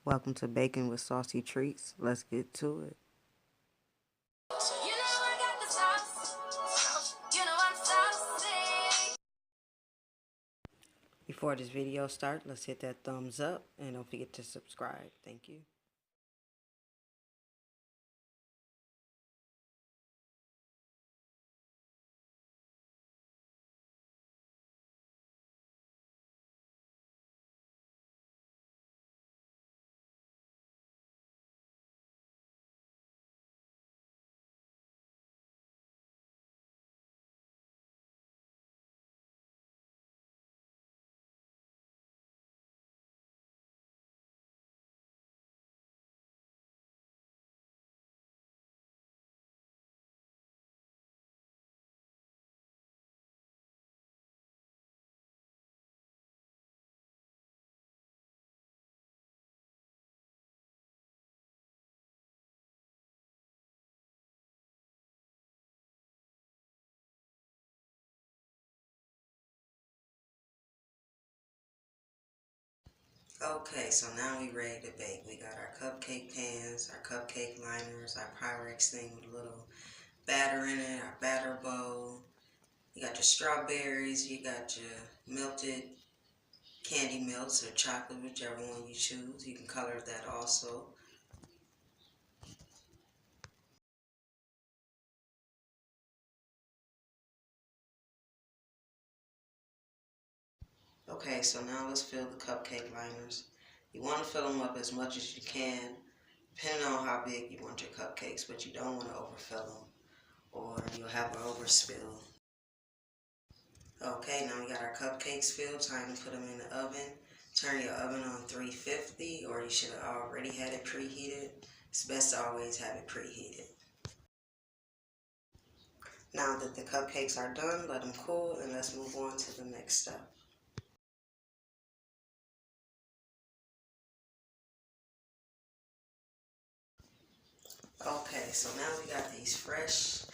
Welcome to Baking with SooSi Treatz. Let's get to it. Before this video starts, let's hit that thumbs up and don't forget to subscribe. Thank you. Okay, so now we ready to bake. We got our cupcake pans, our cupcake liners, our Pyrex thing with a little batter in it, our batter bowl. You got your strawberries, you got your melted candy melts or chocolate, whichever one you choose. You can color that also. Okay, so now let's fill the cupcake liners. You want to fill them up as much as you can, depending on how big you want your cupcakes, but you don't want to overfill them or you'll have an overspill. Okay, now we got our cupcakes filled. Time to put them in the oven. Turn your oven on 350, or you should have already had it preheated. It's best to always have it preheated. Now that the cupcakes are done, let them cool and let's move on to the next step. Okay, so now we got these fresh,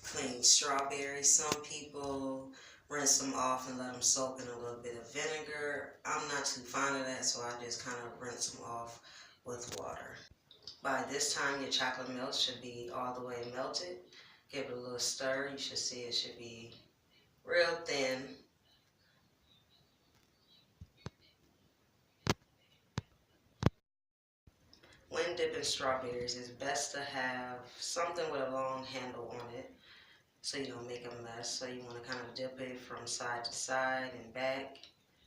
clean strawberries. Some people rinse them off and let them soak in a little bit of vinegar. I'm not too fond of that, so I just kind of rinse them off with water. By this time, your chocolate milk should be all the way melted. Give it a little stir. You should see it should be real thin. When dipping strawberries, it's best to have something with a long handle on it so you don't make a mess. So you want to kind of dip it from side to side and back.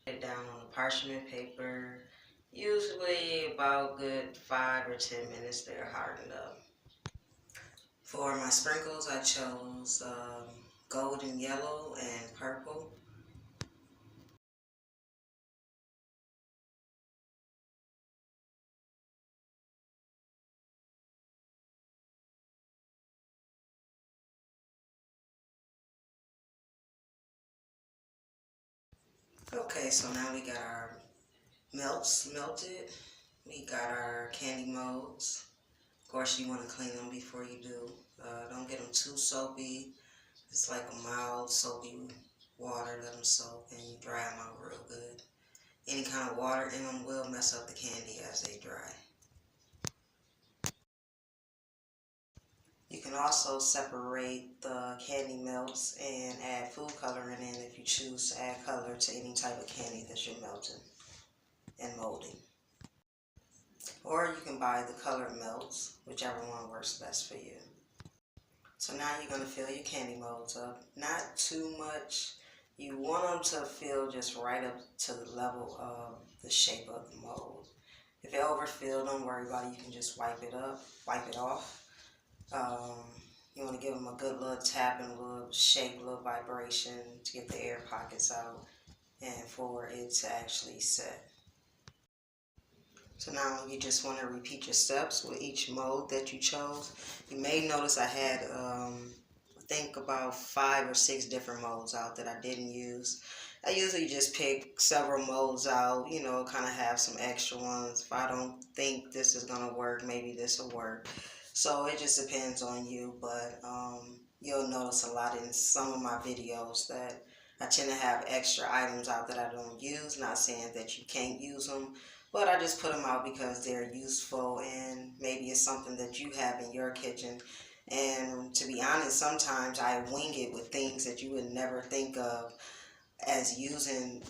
Put it down on the parchment paper. Usually about good 5 or 10 minutes they're hardened up. For my sprinkles, I chose golden yellow and purple. Okay, so now we got our melts melted. We got our candy molds. Of course, you want to clean them before you do. Don't get them too soapy. It's like a mild soapy water. Let them soak and you dry them out real good. Any kind of water in them will mess up the candy as they dry. You can also separate the candy melts and add food coloring in if you choose to add color to any type of candy that you're melting and molding. Or you can buy the colored melts, whichever one works best for you. So now you're going to fill your candy molds up. Not too much. You want them to fill just right up to the level of the shape of the mold. If they overfill, don't worry about it. You can just wipe it off. You want to give them a good little tap and a little shake, a little vibration to get the air pockets out and for it to actually set. So now you just want to repeat your steps with each mold that you chose. You may notice I had, I think about 5 or 6 different molds out that I didn't use. I usually just pick several molds out, you know, kind of have some extra ones. If I don't think this is going to work, maybe this will work. So it just depends on you, but you'll notice a lot in some of my videos that I tend to have extra items out that I don't use. Not saying that you can't use them, But I just put them out because they're useful and maybe it's something that you have in your kitchen. And to be honest, sometimes I wing it with things that you would never think of as using,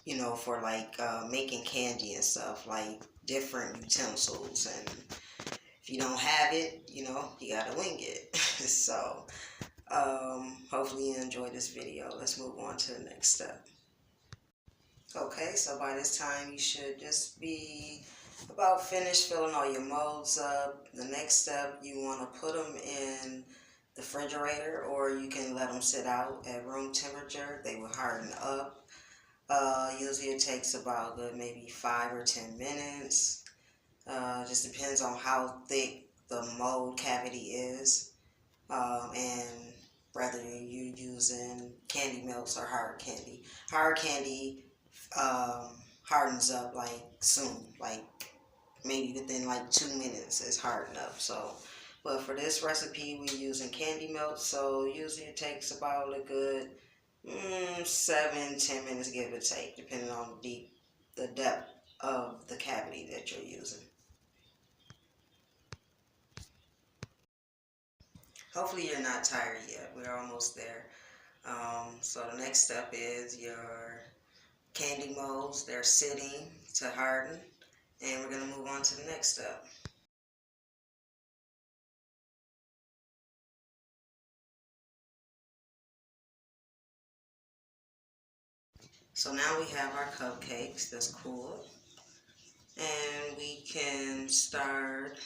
you know, for like making candy and stuff, like different utensils. And if you don't have it, you know, you gotta wing it. So, hopefully you enjoyed this video. Let's move on to the next step. Okay, so by this time you should just be about finished filling all your molds up. The next step, you want to put them in the refrigerator, or you can let them sit out at room temperature. They will harden up. Usually it takes about maybe 5 or 10 minutes. Just depends on how thick the mold cavity is, and whether you're using candy melts or hard candy. Hard candy hardens up like soon, like maybe within like 2 minutes it's hardened up. So, but for this recipe we're using candy melt, so usually it takes about a good 7-10 minutes, give or take, depending on the depth of the cavity that you're using. Hopefully you're not tired yet. We're almost there. So the next step is your candy molds. They're sitting to harden, and we're going to move on to the next step. So now we have our cupcakes that's cooled, and we can start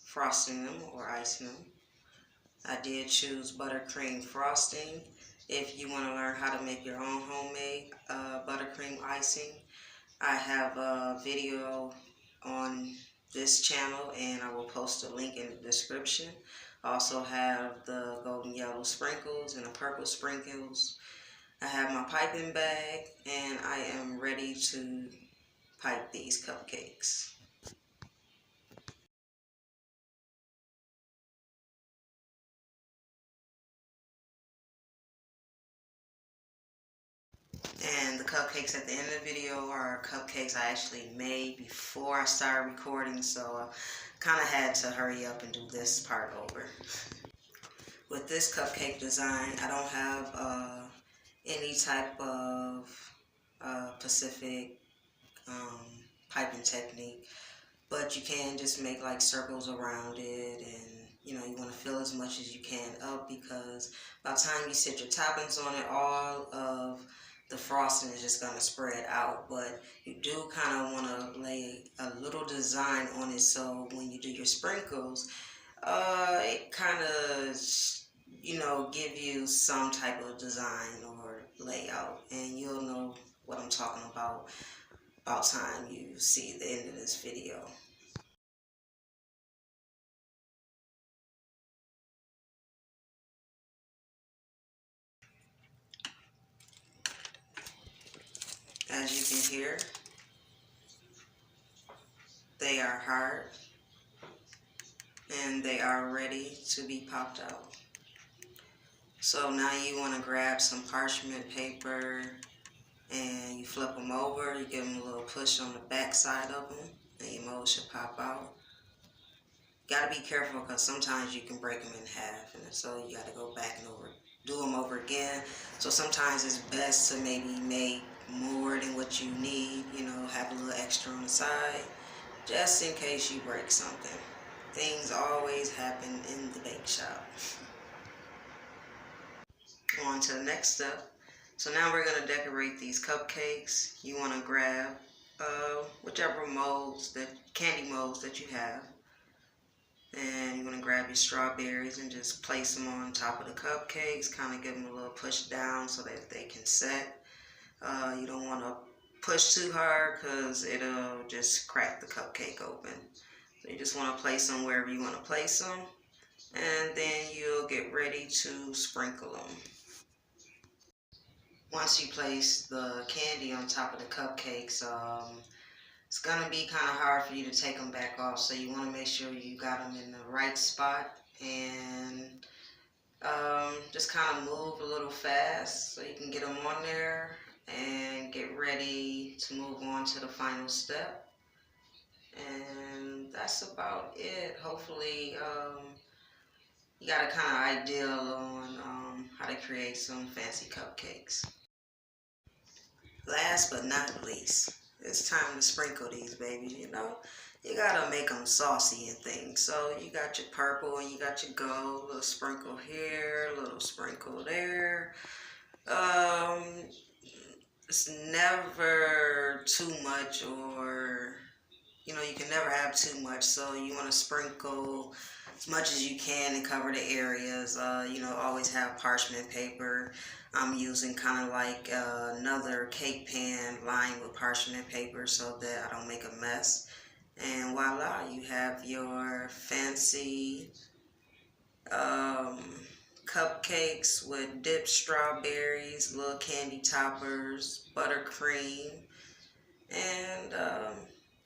frosting them or icing them. I did choose buttercream frosting. If you want to learn how to make your own homemade buttercream icing, I have a video on this channel and I will post a link in the description. I also have the golden yellow sprinkles and the purple sprinkles. I have my piping bag and I am ready to pipe these cupcakes. And the cupcakes at the end of the video are cupcakes I actually made before I started recording, so I kind of had to hurry up and do this part over. With this cupcake design, I don't have any type of specific piping technique, but you can just make like circles around it, and you know, you want to fill as much as you can up, because by the time you set your toppings on it, all of the frosting is just going to spread out. But you do kind of want to lay a little design on it, so when you do your sprinkles, it kind of, you know, give you some type of design or layout, and you'll know what I'm talking about time you see the end of this video. As you can hear, they are hard and they are ready to be popped out. So now you want to grab some parchment paper and you flip them over, you give them a little push on the back side of them, and your mold should pop out. Gotta be careful because sometimes you can break them in half, and so you gotta go back and do them over again. So sometimes it's best to maybe make more than what you need, you know, have a little extra on the side, just in case you break something. Things always happen in the bake shop. On to the next step. So now we're going to decorate these cupcakes. You want to grab whichever molds, candy molds that you have. And you want to grab your strawberries and just place them on top of the cupcakes. Kind of give them a little push down so that they can set. You don't want to push too hard because it'll just crack the cupcake open. So you just want to place them wherever you want to place them. And then you'll get ready to sprinkle them. Once you place the candy on top of the cupcakes, it's going to be kind of hard for you to take them back off. So you want to make sure you got them in the right spot, and just kind of move a little fast so you can get them on there and get ready to move on to the final step. And that's about it. Hopefully, you got a kind of idea on how to create some fancy cupcakes. Last but not least, it's time to sprinkle these babies, you know. You gotta make them saucy and things. So you got your purple and you got your gold. A little sprinkle here, a little sprinkle there. Um, it's never too much, or you know, you can never have too much. So you want to sprinkle as much as you can and cover the areas. You know, always have parchment paper. I'm using kind of like another cake pan lined with parchment paper so that I don't make a mess. And voila, you have your fancy um, cupcakes with dipped strawberries, little candy toppers, buttercream, and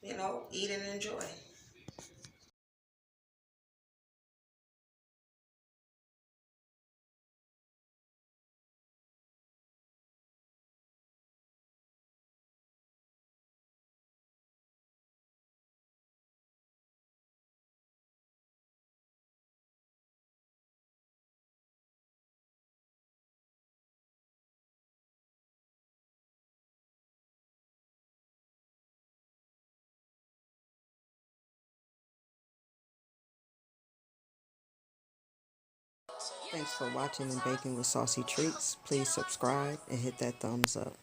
you know, eat and enjoy. Thanks for watching and baking with SooSi Treatz. Please subscribe and hit that thumbs up.